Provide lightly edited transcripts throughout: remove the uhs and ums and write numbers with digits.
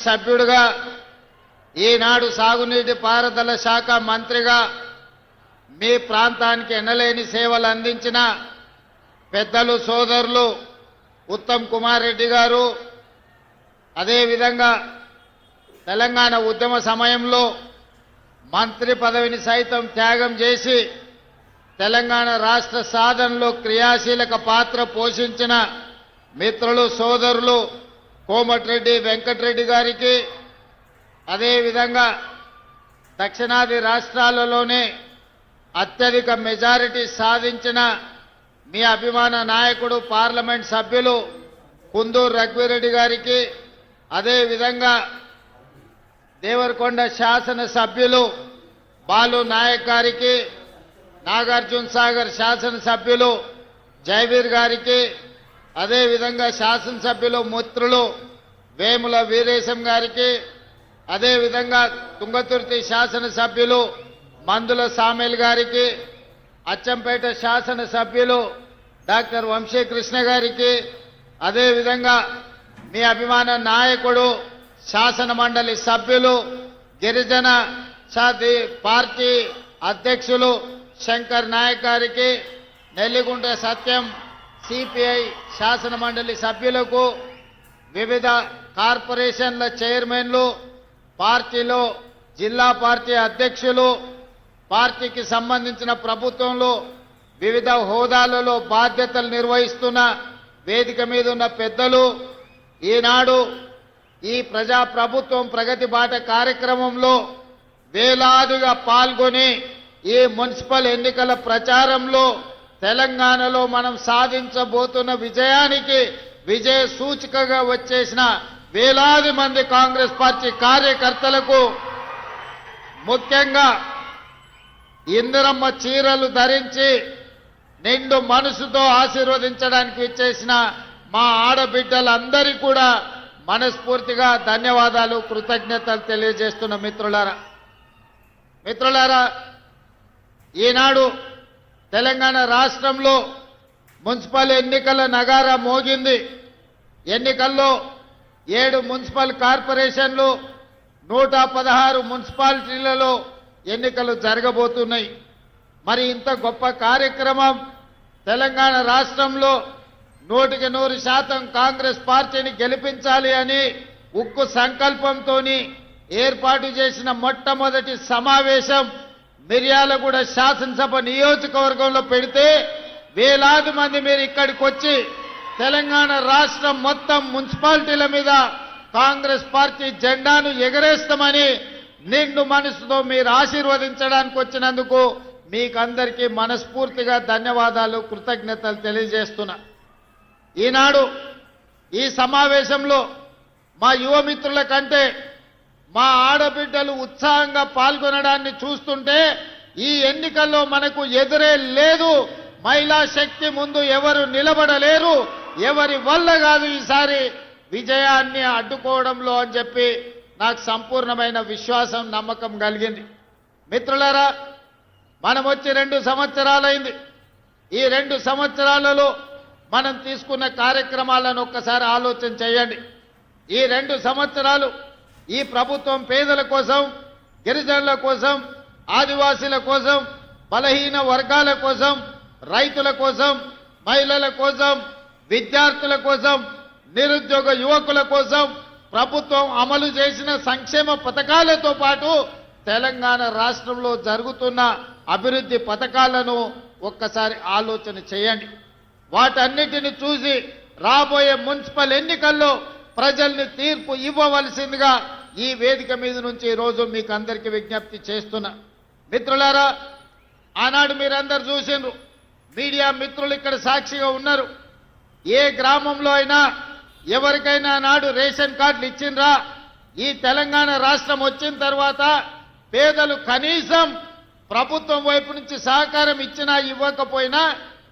సభ్యుడిగా ఈనాడు సాగునీటి పారుదల శాఖ మంత్రిగా మీ ప్రాంతానికి ఎనలేని సేవలు అందించిన పెద్దలు సోదరులు ఉత్తమ్ కుమార్ రెడ్డి గారు, అదేవిధంగా తెలంగాణ ఉద్యమ సమయంలో మంత్రి పదవిని సైతం త్యాగం చేసి తెలంగాణ రాష్ట్ర సాధనలో క్రియాశీలక పాత్ర పోషించిన మిత్రులు సోదరులు కోమటిరెడ్డి వెంకటరెడ్డి గారికి, అదేవిధంగా దక్షిణాది రాష్ట్రాలలోనే అత్యధిక మెజారిటీ సాధించిన మీ అభిమాన నాయకుడు పార్లమెంట్ సభ్యులు కుందూరు రఘువీరెడ్డి గారికి, అదేవిధంగా దేవరకొండ శాసన సభ్యులు బాలు నాయక్ గారికి, నాగార్జున సాగర్ శాసన సభ్యులు జయవీర్ గారికి, అదేవిధంగా శాసనసభ్యులు మిత్రులు వేముల వీరేశం గారికి, అదేవిధంగా తుంగతుర్తి శాసనసభ్యులు మందుల సామేల్ గారికి, అచ్చంపేట శాసనసభ్యులు డాక్టర్ వంశీకృష్ణ గారికి, అదేవిధంగా మీ అభిమాన నాయకుడు శాసన మండలి సభ్యులు గిరిజన సాధి పార్టీ అధ్యక్షులు శంకర్ నాయక్ గారికి, నెల్లిగుంట సత్యం సిపిఐ శాసన మండలి సభ్యులకు, వివిధ కార్పొరేషన్ల చైర్మన్లు, పార్టీలో జిల్లా పార్టీ అధ్యక్షులు, పార్టీకి సంబంధించిన ప్రభుత్వంలో వివిధ హోదాలలో బాధ్యతలు నిర్వహిస్తున్న వేదిక మీద ఉన్న పెద్దలు, ఈనాడు ఈ ప్రజాప్రభుత్వం ప్రగతి బాట కార్యక్రమంలో వేలాదిగా పాల్గొని ఈ మున్సిపల్ ఎన్నికల ప్రచారంలో తెలంగాణలో మనం సాధించబోతున్న విజయానికి విజయ సూచికగా వచ్చేసిన వేలాది మంది కాంగ్రెస్ పార్టీ కార్యకర్తలకు, ముఖ్యంగా ఇందిరమ్మ చీరలు ధరించి నిండు మనసుతో ఆశీర్వదించడానికి విచ్చేసిన మా ఆడబిడ్డలందరికీ కూడా మనస్ఫూర్తిగా ధన్యవాదాలు, కృతజ్ఞతలు తెలియజేస్తున్న మిత్రులారా, ఈనాడు తెలంగాణ రాష్ట్రంలో మున్సిపల్ ఎన్నికల నగారా మోగింది. ఎన్నికల్లో 7 మున్సిపల్ కార్పొరేషన్లు, 116 మున్సిపాలిటీలలో ఎన్నికలు జరగబోతున్నాయి. మరి ఇంత గొప్ప కార్యక్రమం తెలంగాణ రాష్ట్రంలో 100% కాంగ్రెస్ పార్టీని గెలిపించాలి అని ఉక్కు సంకల్పంతో ఏర్పాటు చేసిన మొట్టమొదటి సమావేశం మిర్యాలగూడ శాసనసభ నియోజకవర్గంలో పెడితే వేలాది మంది మీరు ఇక్కడికి వచ్చి తెలంగాణ రాష్ట్రం మొత్తం మున్సిపాలిటీల మీద కాంగ్రెస్ పార్టీ జెండాను ఎగరేస్తామని నిండు మనసుతో మీరు ఆశీర్వదించడానికి వచ్చినందుకు మీకందరికీ మనస్ఫూర్తిగా ధన్యవాదాలు, కృతజ్ఞతలు తెలియజేస్తున్నా. ఈనాడు ఈ సమావేశంలో మా యువమిత్రుల కంటే మా ఆడబిడ్డలు ఉత్సాహంగా పాల్గొనడాన్ని చూస్తుంటే ఈ ఎన్నికల్లో మనకు ఎదురే లేదు. మహిళా శక్తి ముందు ఎవరు నిలబడలేరు, ఎవరి వల్ల కాదు ఈసారి విజయాన్ని అడ్డుకోవడంలో అని చెప్పి నాకు సంపూర్ణమైన విశ్వాసం, నమ్మకం కలిగింది. మిత్రులారా, మనం వచ్చి 2 సంవత్సరాలైంది. ఈ 2 సంవత్సరాలలో మనం తీసుకున్న కార్యక్రమాలను ఒక్కసారి ఆలోచన చేయండి. ఈ 2 సంవత్సరాలు ఈ ప్రభుత్వం పేదల కోసం, గిరిజనుల కోసం, ఆదివాసీల కోసం, బలహీన వర్గాల కోసం, రైతుల కోసం, మహిళల కోసం, విద్యార్థుల కోసం, నిరుద్యోగ యువకుల కోసం ప్రభుత్వం అమలు చేసిన సంక్షేమ పథకాలతో పాటు తెలంగాణ రాష్ట్రంలో జరుగుతున్న అభివృద్ధి పథకాలను ఒక్కసారి ఆలోచన చేయండి. వాటన్నిటిని చూసి రాబోయే మున్సిపల్ ఎన్నికల్లో ప్రజల్ని తీర్పు ఇవ్వవలసిందిగా ఈ వేదిక మీద నుంచి ఈరోజు మీకు అందరికీ విజ్ఞప్తి చేస్తున్నా. మిత్రులారా, ఆనాడు మీరందరూ చూసిండ్రు, మీడియా మిత్రులు ఇక్కడ సాక్షిగా ఉన్నారు. ఏ గ్రామంలో అయినా ఎవరికైనా నాడు రేషన్ కార్డులు ఇచ్చిండ్రా? ఈ తెలంగాణ రాష్ట్రం వచ్చిన తర్వాత పేదలు కనీసం ప్రభుత్వం వైపు నుంచి సహకారం ఇచ్చినా ఇవ్వకపోయినా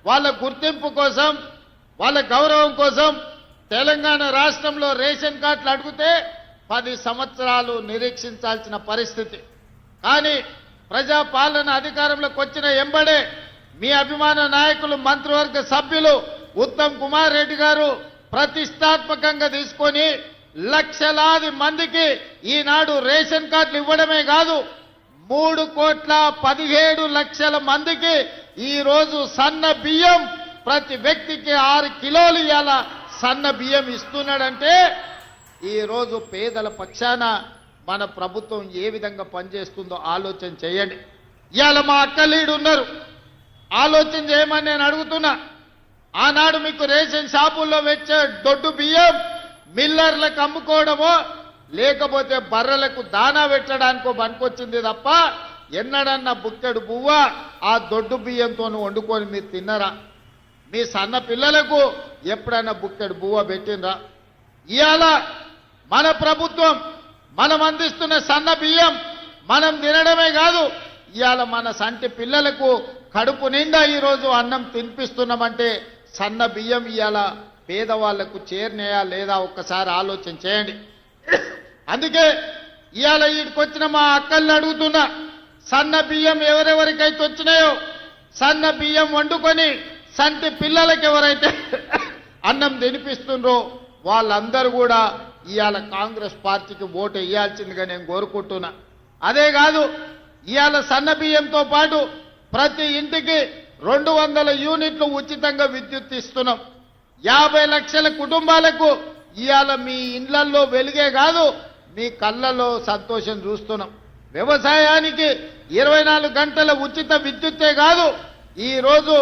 వాళ్ళ గుర్తింపు కోసం, వాళ్ళ గౌరవం కోసం తెలంగాణ రాష్ట్రంలో రేషన్ కార్డులు అడిగితే 10 సంవత్సరాలు నిరీక్షించాల్సిన పరిస్థితి. కానీ ప్రజాపాలన అధికారంలోకి వచ్చిన ఎంబడే మీ అభిమాన నాయకులు, మంత్రివర్గ సభ్యులు ఉత్తమ్ కుమార్ రెడ్డి గారు ప్రతిష్టాత్మకంగా తీసుకొని లక్షలాది మందికి ఈనాడు రేషన్ కార్డులు ఇవ్వడమే కాదు 3,17,00,000 మందికి ఈ రోజు సన్న బియ్యం ప్రతి వ్యక్తికి 6 కిలోలు ఇయాల సన్న బియ్యం ఇస్తున్నాడంటే ఈ రోజు పేదల పక్షాన మన ప్రభుత్వం ఏ విధంగా పనిచేస్తుందో ఆలోచన చేయండి. ఇయాల మా అక్కలీడు ఉన్నారు, ఆలోచన చేయమని నేను అడుగుతున్నా. ఆనాడు మీకు రేషన్ షాపుల్లో వచ్చే దొడ్డు బియ్యం మిల్లర్లకు అమ్ముకోవడమో లేకపోతే బర్రెలకు దానా పెట్టడానికో పనికొచ్చింది తప్ప ఎన్నడన్నా బుక్కెడు బువ్వ ఆ దొడ్డు బియ్యంతో వండుకొని మీరు తిన్నరా? మీ సన్న పిల్లలకు ఎప్పుడైనా బుక్కెడు బువ్వ పెట్టినరా? ఇవాళ మన ప్రభుత్వం మనం అందిస్తున్న సన్న బియ్యం మనం తినడమే కాదు, ఇవాళ మన సంటి పిల్లలకు కడుపు నిండా ఈరోజు అన్నం తినిపిస్తున్నామంటే సన్న బియ్యం ఇవాళ పేదవాళ్లకు చేరినాయా లేదా ఒక్కసారి ఆలోచన చేయండి. అందుకే ఇవాళ వీడికొచ్చిన మా అక్కల్ని అడుగుతున్నా, సన్న బియ్యం ఎవరెవరికైతే వచ్చినాయో సన్న బియ్యం వండుకొని సంటి పిల్లలకి ఎవరైతే అన్నం తినిపిస్తుండ్రో వాళ్ళందరూ కూడా ఇవాళ కాంగ్రెస్ పార్టీకి ఓటు వేయాల్సిందిగా నేను కోరుకుంటున్నా. అదే కాదు, ఇవాళ సన్న బియ్యంతో పాటు ప్రతి ఇంటికి 200 యూనిట్లు ఉచితంగా విద్యుత్ ఇస్తున్నాం. 50 లక్షల కుటుంబాలకు ఇవాళ మీ ఇండ్లల్లో వెలుగే కాదు మీ కళ్ళలో సంతోషం చూస్తున్నాం. వ్యవసాయానికి 24 గంటల ఉచిత విద్యుత్తే కాదు, ఈ రోజు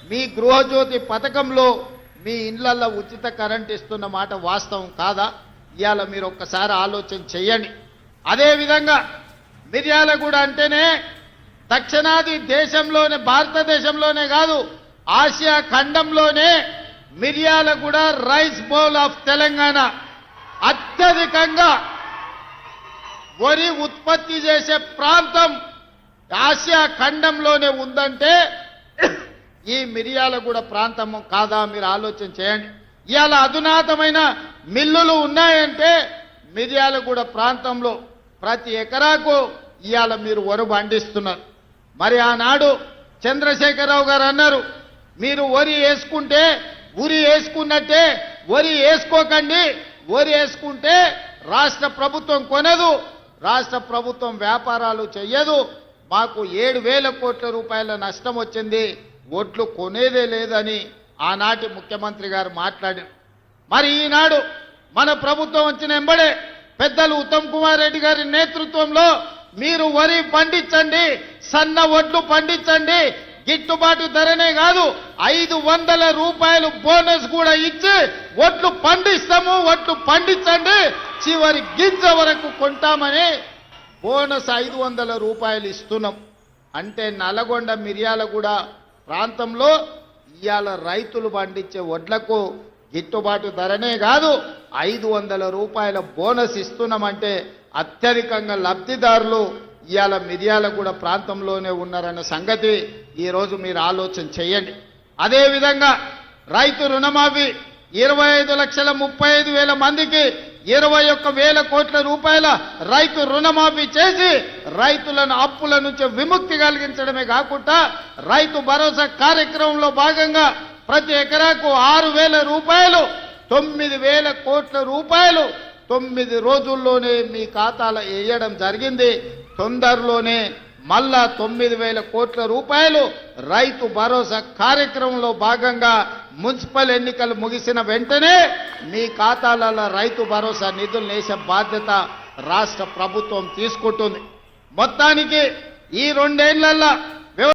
మీ గృహజ్యోతి పథకంలో మీ ఇండ్లల్లో ఉచిత కరెంట్ ఇస్తున్న మాట వాస్తవం కాదా? ఇవాళ మీరు ఒక్కసారి ఆలోచన చేయండి. అదేవిధంగా మిర్యాలగూడ అంటేనే దక్షిణాది దేశంలోనే భారతదేశంలోనే కాదు ఆసియా ఖండంలోనే Miryalaguda rice bowl of Telangana అత్యధికంగా వరి ఉత్పత్తి చేసే ప్రాంతం ఆసియా ఖండంలోనే ఉందంటే ఈ మిర్యాలగూడ ప్రాంతం కాదా? మీరు ఆలోచన చేయండి. ఇవాళ అధునాతమైన మిల్లులు ఉన్నాయంటే మిర్యాలగూడ ప్రాంతంలో ప్రతి ఎకరాకు ఇవాళ మీరు వరి పండిస్తున్నారు. మరి ఆనాడు చంద్రశేఖరరావు గారు అన్నారు, మీరు వరి వేసుకుంటే ఉరి వేసుకున్నట్టే వరి వేసుకోకండి, వరి వేసుకుంటే రాష్ట్ర ప్రభుత్వం కొనదు, రాష్ట్ర ప్రభుత్వం వ్యాపారాలు చెయ్యదు, మాకు 7,000 కోట్ల రూపాయల నష్టం వచ్చింది, ఓట్లు కొనేదే లేదని ఆనాటి ముఖ్యమంత్రి గారు మాట్లాడారు. మరి ఈనాడు మన ప్రభుత్వం వచ్చిన ఎంబడే పెద్దలు ఉత్తమ్ కుమార్ రెడ్డి గారి నేతృత్వంలో మీరు వరి పండించండి, సన్న వడ్లు పండించండి, గిట్టుబాటు ధరనే కాదు 500 రూపాయలు బోనస్ కూడా ఇచ్చి వడ్లు పండిస్తాము, వడ్లు పండించండి, చివరి గింజ వరకు కొంటామని బోనస్ 500 రూపాయలు ఇస్తున్నాం. అంటే నల్గొండ మిర్యాలగూడ ప్రాంతంలో ఇవాళ రైతులు పండించే వడ్లకు గిట్టుబాటు ధరనే కాదు 500 రూపాయల బోనస్ ఇస్తున్నామంటే అత్యధికంగా లబ్ధిదారులు ఇవాళ మిర్యాలగూడ ప్రాంతంలోనే ఉన్నారన్న సంగతి ఈరోజు మీరు ఆలోచన చేయండి. అదేవిధంగా రైతు రుణమాఫీ 25,35,000 మందికి 21,000 కోట్ల రూపాయల రైతు రుణమాఫీ చేసి రైతులను అప్పుల నుంచి విముక్తి కలిగించడమే కాకుండా రైతు భరోసా కార్యక్రమంలో భాగంగా ప్రతి ఎకరాకు 6,000 రూపాయలు 9,000 కోట్ల రూపాయలు 9 రోజుల్లోనే మీ ఖాతాలో వేయడం జరిగింది. తొందరలోనే మళ్ళా 9,000 కోట్ల రూపాయలు రైతు భరోసా కార్యక్రమంలో భాగంగా మున్సిపల్ ఎన్నికలు ముగిసిన వెంటనే మీ ఖాతాలలో రైతు భరోసా నిధులు వేసే బాధ్యత రాష్ట్ర ప్రభుత్వం తీసుకుంటుంది. మొత్తానికి ఈ 2 ఏళ్లలో